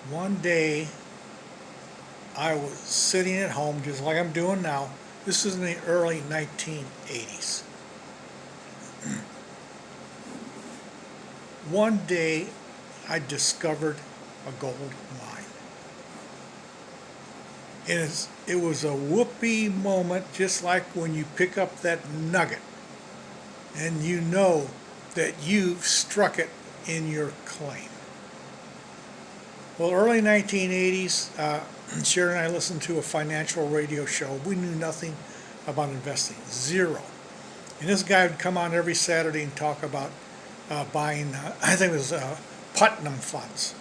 One day I was sitting at home just like I'm doing now. This is in the early 1980s. One day I discovered a gold mine. And it was a whoopee moment, just like when you pick up that nugget and you know that you've struck it in your claim. Well, early 1980s, Sharon and I listened to a financial radio show. We knew nothing about investing, zero. And this guy would come on every Saturday and talk about buying, I think it was Putnam funds.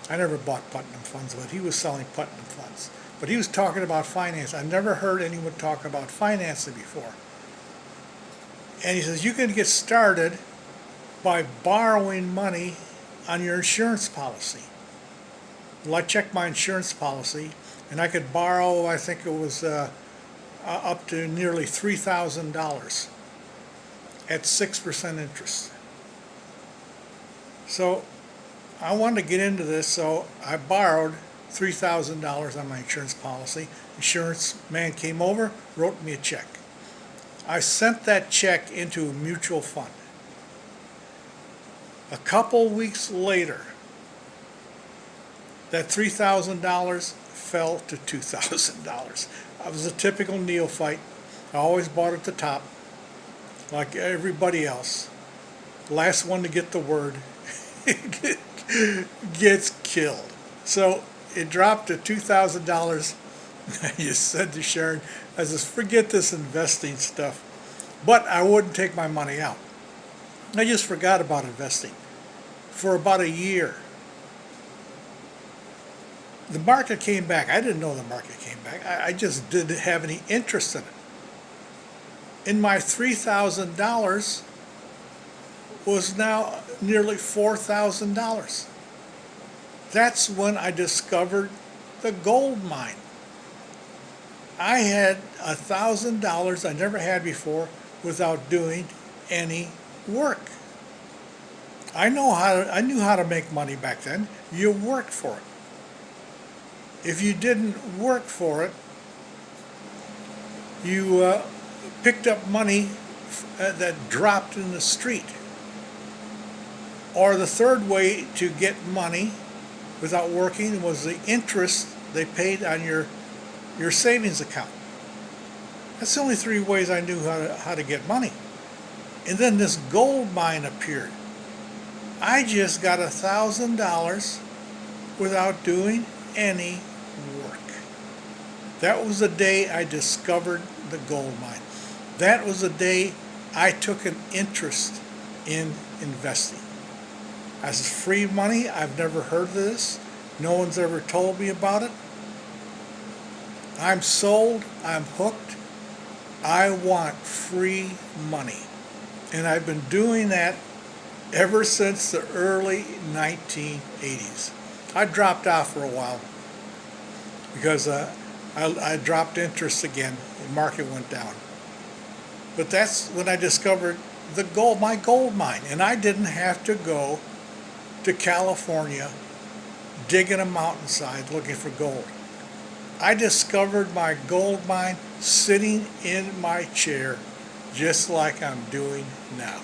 I never bought Putnam funds, but he was selling Putnam funds. But he was talking about finance. I never heard anyone talk about financing before. And he says, you can get started by borrowing money on your insurance policy. Well, I checked my insurance policy, and I could borrow, I think it was up to nearly $3,000 at 6% interest. So I wanted to get into this, so I borrowed $3,000 on my insurance policy. Insurance man came over, wrote me a check. I sent that check into a mutual fund. A couple weeks later, that $3,000 fell to $2,000. I was a typical neophyte. I always bought at the top, like everybody else. Last one to get the word gets killed. So it dropped to $2,000. I just said to Sharon, I says, forget this investing stuff. But I wouldn't take my money out. I just forgot about investing for about a year. The market came back. I didn't know the market came back. I just didn't have any interest in it. And my $3,000 was now nearly $4,000. That's when I discovered the gold mine. I had $1,000 I never had before without doing any work. I knew how to make money back then. You worked for it. If you didn't work for it, you picked up money that dropped in the street. Or the third way to get money without working was the interest they paid on your savings account. That's the only three ways I knew how to get money. And then this gold mine appeared. I just got $1,000 without doing any work. That was the day I discovered the gold mine. That was the day I took an interest in investing. As free money, I've never heard of this. No one's ever told me about it. I'm sold, I'm hooked. I want free money. And I've been doing that ever since the early 1980s. I dropped off for a while because I dropped interest again. The market went down. But that's when I discovered my gold mine. And I didn't have to go to California digging a mountainside looking for gold. I discovered my gold mine sitting in my chair just like I'm doing now.